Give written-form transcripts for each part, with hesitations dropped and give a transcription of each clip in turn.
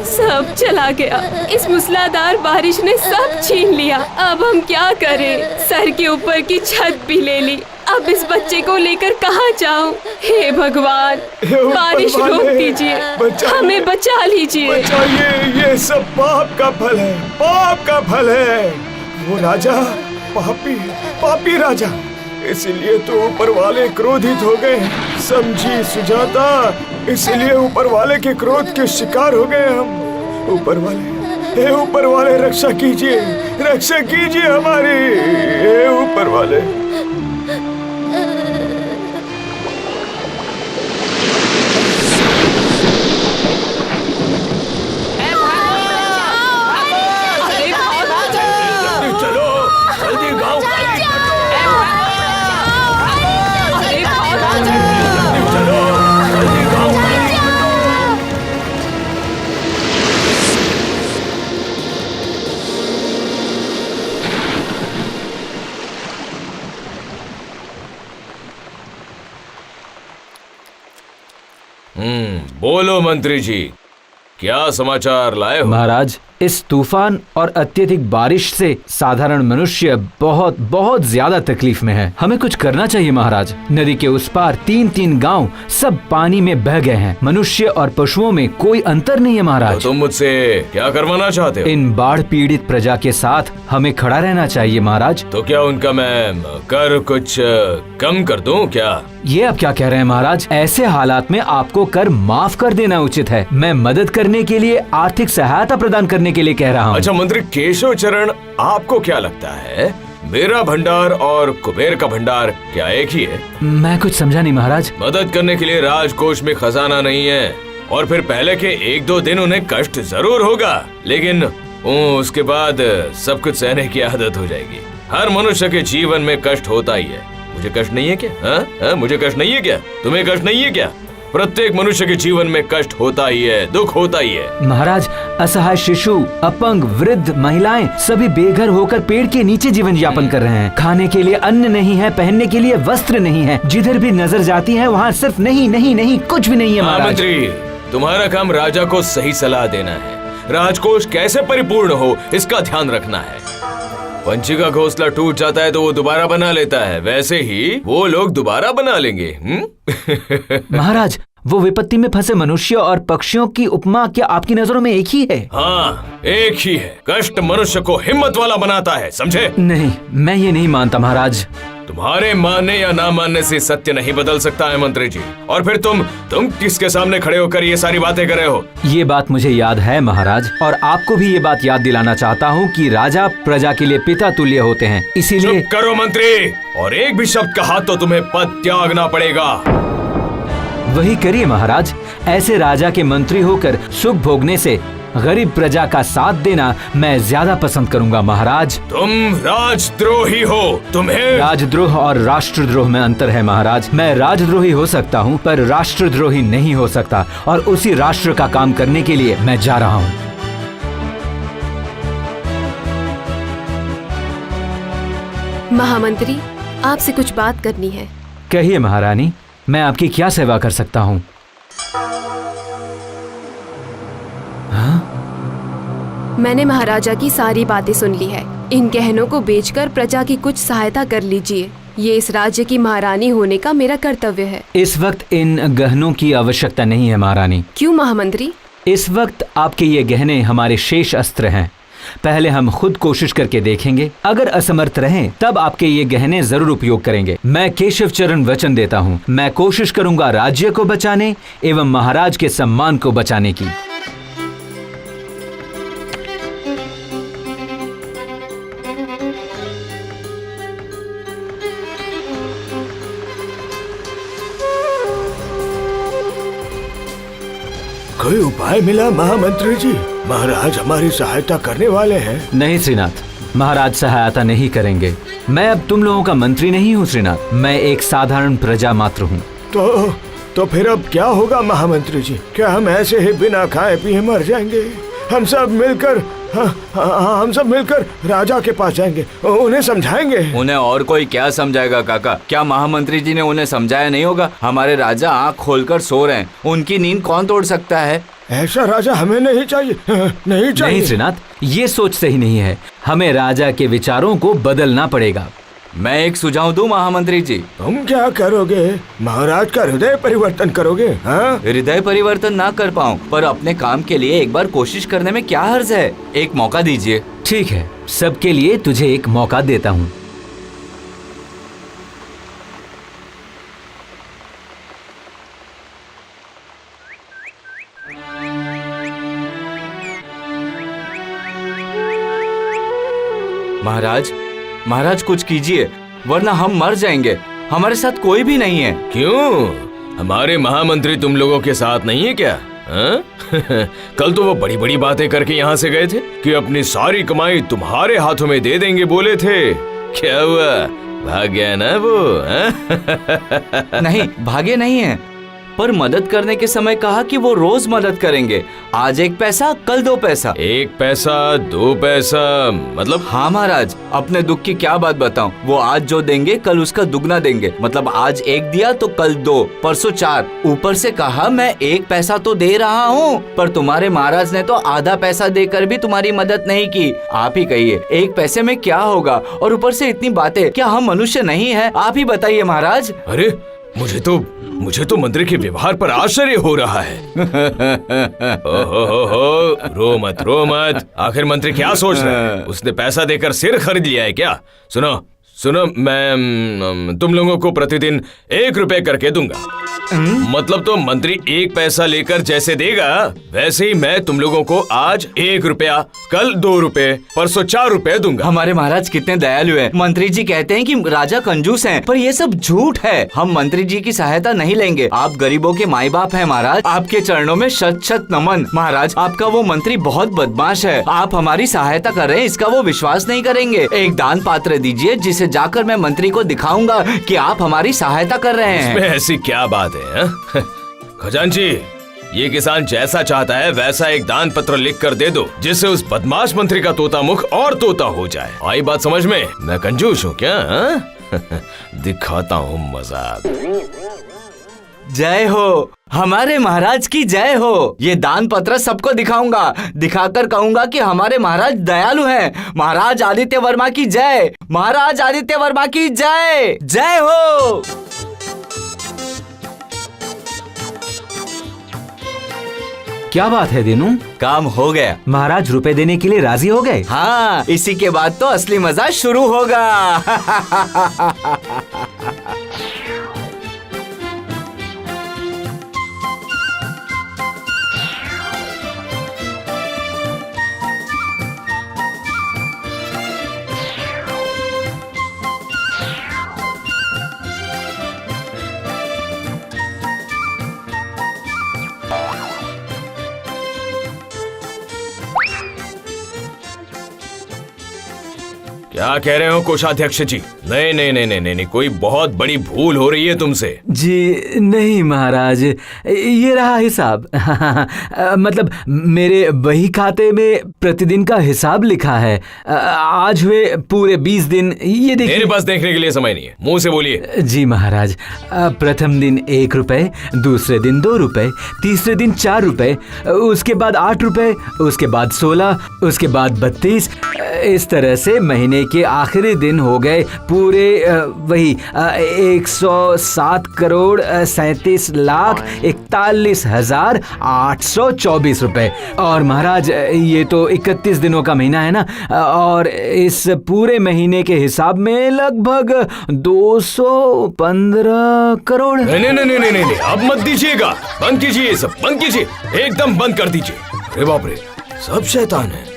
सब चला गया। इस मूसलाधार बारिश ने सब छीन लिया। अब हम क्या करें? सर के ऊपर की छत भी ले ली। अब इस बच्चे को लेकर कहाँ जाऊँ? हे भगवान, बारिश रोक दीजिए, हमें बचा लीजिए। ये सब पाप का फल है, पाप का फल है। वो राजा पापी राजा, इसलिए तो ऊपर वाले क्रोधित हो गए। समझी सुजाता, इसलिए ऊपर वाले के क्रोध के शिकार हो गए हम। ऊपर वाले रक्षा कीजिए हमारी। हे ऊपर वाले। बोलो मंत्री जी, क्या समाचार लाए हो? महाराज, इस तूफान और अत्यधिक बारिश से साधारण मनुष्य बहुत बहुत ज्यादा तकलीफ में है। हमें कुछ करना चाहिए महाराज। नदी के उस पार 3-3 गांव सब पानी में बह गए हैं। मनुष्य और पशुओं में कोई अंतर नहीं है महाराज। तो तुम मुझसे क्या करवाना चाहते हो? इन बाढ़ पीड़ित प्रजा के साथ हमें खड़ा रहना चाहिए महाराज। तो क्या उनका मैं कर कुछ कम कर दूं क्या? ये आप क्या कह रहे हैं महाराज? ऐसे हालात में आपको कर माफ कर देना उचित है। मैं मदद करने के लिए, आर्थिक सहायता प्रदान करने के लिए कह रहा हूँ। अच्छा मंत्री केशव चरण, आपको क्या लगता है मेरा भंडार और कुबेर का भंडार क्या एक ही है? मैं कुछ समझा नहीं महाराज। मदद करने के लिए राजकोष में खजाना नहीं है, और फिर पहले के 1-2 दिन उन्हें कष्ट जरूर होगा, लेकिन उसके बाद सब कुछ सहने की आदत हो जाएगी। हर मनुष्य के जीवन में कष्ट होता ही है। मुझे कष्ट नहीं है क्या? मुझे कष्ट नहीं है क्या? तुम्हें कष्ट नहीं है क्या? प्रत्येक मनुष्य के जीवन में कष्ट होता ही है, दुख होता ही है। महाराज, असहाय शिशु, अपंग, वृद्ध, महिलाएं सभी बेघर होकर पेड़ के नीचे जीवन यापन कर रहे हैं। खाने के लिए अन्न नहीं है, पहनने के लिए वस्त्र नहीं है। जिधर भी नजर जाती है वहाँ सिर्फ नहीं कुछ भी नहीं है महाराज। मंत्री, तुम्हारा काम राजा को सही सलाह देना है। राजकोष कैसे परिपूर्ण हो इसका ध्यान रखना है। पंछी का घोंसला टूट जाता है तो वो दोबारा बना लेता है, वैसे ही वो लोग दोबारा बना लेंगे। महाराज, वो विपत्ति में फंसे मनुष्य और पक्षियों की उपमा क्या आपकी नजरों में एक ही है? हाँ, एक ही है। कष्ट मनुष्य को हिम्मत वाला बनाता है, समझे? नहीं, मैं ये नहीं मानता महाराज। तुम्हारे मानने या ना मानने से सत्य नहीं बदल सकता है मंत्री जी। और फिर तुम किसके सामने खड़े होकर ये सारी बातें कर रहे हो? ये बात मुझे याद है महाराज, और आपको भी ये बात याद दिलाना चाहता हूँ कि राजा प्रजा के लिए पिता तुल्य होते हैं। इसीलिए चुप करो मंत्री, और एक भी शब्द कहा तो तुम्हें पद त्यागना पड़ेगा। वही करिए महाराज। ऐसे राजा के मंत्री होकर सुख भोगने से गरीब प्रजा का साथ देना मैं ज्यादा पसंद करूंगा महाराज। तुम राजद्रोही हो। तुम्हें राजद्रोह और राष्ट्रद्रोह में अंतर है महाराज। मैं राजद्रोही हो सकता हूं पर राष्ट्रद्रोही नहीं हो सकता, और उसी राष्ट्र का काम करने के लिए मैं जा रहा हूं। महामंत्री, आपसे कुछ बात करनी है। कहिए महारानी, मैं आपकी क्या सेवा कर सकता हूं? मैंने महाराजा की सारी बातें सुन ली है। इन गहनों को बेचकर प्रजा की कुछ सहायता कर लीजिए। ये इस राज्य की महारानी होने का मेरा कर्तव्य है। इस वक्त इन गहनों की आवश्यकता नहीं है महारानी। क्यों महामंत्री? इस वक्त आपके ये गहने हमारे शेष अस्त्र हैं। पहले हम खुद कोशिश करके देखेंगे, अगर असमर्थ रहें तब आपके ये गहने जरूर उपयोग करेंगे। मैं केशव चरण वचन देता हूँ, मैं कोशिश करूंगा राज्य को बचाने एवं महाराज के सम्मान को बचाने की। कोई उपाय मिला महामंत्री जी? महाराज हमारी सहायता करने वाले हैं। नहीं श्रीनाथ, महाराज सहायता नहीं करेंगे। मैं अब तुम लोगों का मंत्री नहीं हूँ श्रीनाथ, मैं एक साधारण प्रजा मात्र हूँ। तो फिर अब क्या होगा महामंत्री जी? क्या हम ऐसे ही बिना खाए पिए मर जाएंगे? हम सब मिलकर हम सब मिलकर राजा के पास जाएंगे, उन्हें समझाएंगे। उन्हें और कोई क्या समझाएगा काका? क्या महामंत्री जी ने उन्हें समझाया नहीं होगा? हमारे राजा आँख खोलकर सो रहे हैं, उनकी नींद कौन तोड़ सकता है? ऐसा राजा हमें नहीं चाहिए, नहीं चाहिए। नहीं श्रीनाथ, ये सोच सही नहीं है। हमें राजा के विचारों को बदलना पड़ेगा। मैं एक सुझाव दूं महामंत्री जी? तुम क्या करोगे? महाराज का हृदय परिवर्तन करोगे? हाँ, हृदय परिवर्तन ना कर पाऊं, पर अपने काम के लिए एक बार कोशिश करने में क्या हर्ज है? एक मौका दीजिए। ठीक है, सबके लिए तुझे एक मौका देता हूँ। महाराज, महाराज कुछ कीजिए, वरना हम मर जाएंगे। हमारे साथ कोई भी नहीं है। क्यों? हमारे महामंत्री तुम लोगों के साथ नहीं है क्या? हाँ? कल तो वो बड़ी बड़ी बातें करके यहाँ से गए थे कि अपनी सारी कमाई तुम्हारे हाथों में दे देंगे बोले थे। क्या हुआ? भाग गया ना वो? हाँ? नहीं, भागे नहीं है, पर मदद करने के समय कहा कि वो रोज मदद करेंगे। आज 1 पैसा, कल 2 पैसा। 1 पैसा 2 पैसा मतलब? हाँ महाराज, अपने दुख की क्या बात बताऊं? वो आज जो देंगे कल उसका दुगना देंगे। मतलब आज 1 दिया तो कल 2, परसों 4। ऊपर से कहा मैं 1 पैसा तो दे रहा हूँ, पर तुम्हारे महाराज ने तो आधा पैसा देकर भी तुम्हारी मदद नहीं की। आप ही कहिए, 1 पैसे में क्या होगा? और ऊपर से इतनी बातें, क्या हम मनुष्य नहीं है? आप ही बताइए महाराज। अरे मुझे तो मंत्री के व्यवहार पर आश्चर्य हो रहा है। ओहो, रो मत। आखिर मंत्री क्या सोच रहा है? उसने पैसा देकर सिर खरीद लिया है क्या? सुनो, मैं तुम लोगों को प्रतिदिन 1 रुपए करके दूंगा। मतलब तो मंत्री 1 पैसा लेकर जैसे देगा, वैसे ही मैं तुम लोगों को आज 1 रुपया, कल 2 रुपए, परसों 4 रुपए दूंगा। हमारे महाराज कितने दयालु हैं। मंत्री जी कहते हैं कि राजा कंजूस हैं, पर ये सब झूठ है। हम मंत्री जी की सहायता नहीं लेंगे। आप गरीबों के माई बाप हैं महाराज, आपके चरणों में शत शत नमन। महाराज, आपका वो मंत्री बहुत बदमाश है। आप हमारी सहायता कर रहे हैं, इसका वो विश्वास नहीं करेंगे। एक दान पात्र दीजिए, जिसे जाकर मैं मंत्री को दिखाऊंगा कि आप हमारी सहायता कर रहे हैं। इसमें ऐसी क्या बात है? खजांची, ये किसान जैसा चाहता है वैसा एक दान पत्र लिख कर दे दो, जिससे उस बदमाश मंत्री का तोता मुख और तोता हो जाए। आई बात समझ में? मैं कंजूस हूँ क्या? दिखाता हूँ मजाक। जय हो, हमारे महाराज की जय हो। ये दान पत्र सबको दिखाऊंगा, दिखाकर कहूंगा कि हमारे महाराज दयालु हैं। महाराज आदित्य वर्मा की जय, महाराज आदित्य वर्मा की जय। जय हो। क्या बात है दीनू? काम हो गया। महाराज रुपए देने के लिए राजी हो गए? हाँ, इसी के बाद तो असली मजा शुरू होगा। क्या कह रहे हो कोषाध्यक्ष जी? नहीं, कोई बहुत बड़ी भूल हो रही है तुमसे। जी नहीं महाराज, ये रहा हिसाब। मतलब मेरे बही खाते में प्रतिदिन का हिसाब लिखा है। आज हुए पूरे 20 दिन। ये देखिए। मेरे पास देखने के लिए समय नहीं है, मुंह से बोलिए। जी महाराज, प्रथम दिन 1 रुपए, दूसरे दिन 2 रुपए, तीसरे दिन 4 रुपए, उसके बाद 8 रुपए, उसके बाद 16, उसके बाद 32। इस तरह से महीने के आखिरी दिन हो गए पूरे वही 107 करोड़ 37 लाख 41,824 रुपए। और महाराज, ये तो 31 दिनों का महीना है ना, और इस पूरे महीने के हिसाब में लगभग 215 करोड़। नहीं, अब मत दीजिएगा। बंद कीजिए, सब बंद कीजिए, एकदम बंद कर दीजिए। अरे बाप रे, सब शैतान है।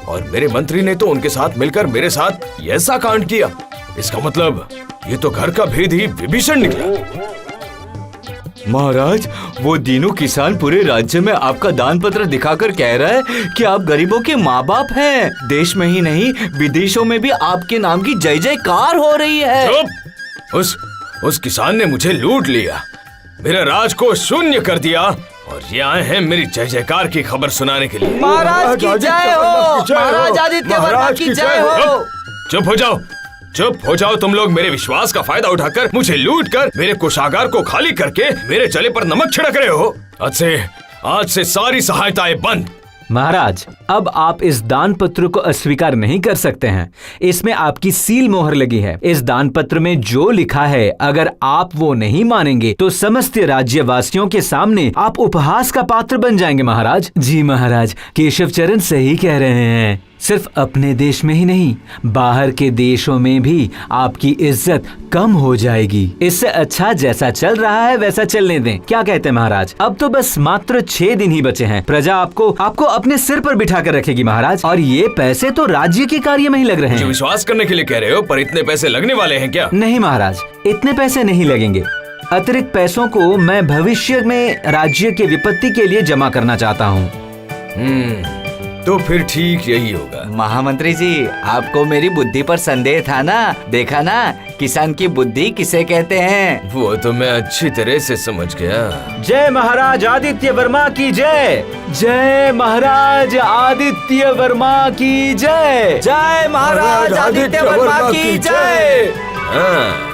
और मेरे मंत्री ने तो उनके साथ मिलकर मेरे साथ ऐसा कांड किया। इसका मतलब ये तो घर का भेद ही विभीषण निकला। महाराज, वो दीनू किसान पूरे राज्य में आपका दान पत्र दिखाकर कह रहा है कि आप गरीबों के माँ बाप हैं। देश में ही नहीं, विदेशों में भी आपके नाम की जय जयकार हो रही है। चुप! उस किसान ने मुझे लूट लिया, मेरे राज को शून्य कर दिया और ये आए हैं मेरी जय जयकार की खबर सुनाने के लिए। महाराज की जय हो, महाराज आदित्य वर्मा की जय हो। चुप हो जाओ, चुप हो जाओ तुम लोग। मेरे विश्वास का फायदा उठाकर मुझे लूट कर मेरे कोषागार को खाली करके मेरे जले पर नमक छिड़क रहे हो। आज से सारी सहायताएं बंद। महाराज, अब आप इस दान पत्र को अस्वीकार नहीं कर सकते हैं। इसमें आपकी सील मोहर लगी है। इस दान पत्र में जो लिखा है, अगर आप वो नहीं मानेंगे तो समस्त राज्यवासियों के सामने आप उपहास का पात्र बन जाएंगे। महाराज जी, महाराज केशव चरण सही कह रहे हैं। सिर्फ अपने देश में ही नहीं, बाहर के देशों में भी आपकी इज्जत कम हो जाएगी। इससे अच्छा जैसा चल रहा है वैसा चलने दें। क्या कहते हैं महाराज? अब तो बस मात्र 6 दिन ही बचे हैं। प्रजा आपको अपने सिर पर बिठा कर रखेगी महाराज, और ये पैसे तो राज्य के कार्य में ही लग रहे हैं। जो विश्वास करने के लिए कह रहे हो, पर इतने पैसे लगने वाले हैं क्या? नहीं महाराज, इतने पैसे नहीं लगेंगे। अतिरिक्त पैसों को मैं भविष्य में राज्य के विपत्ति के लिए जमा करना चाहता हूँ। तो फिर ठीक यही होगा। महामंत्री जी, आपको मेरी बुद्धि पर संदेह था ना? देखा ना, किसान की बुद्धि किसे कहते हैं? वो तो मैं अच्छी तरह से समझ गया। जय महाराज आदित्य वर्मा की जय। जय महाराज आदित्य वर्मा की जय। जय महाराज आदित्य वर्मा की जय। हाँ।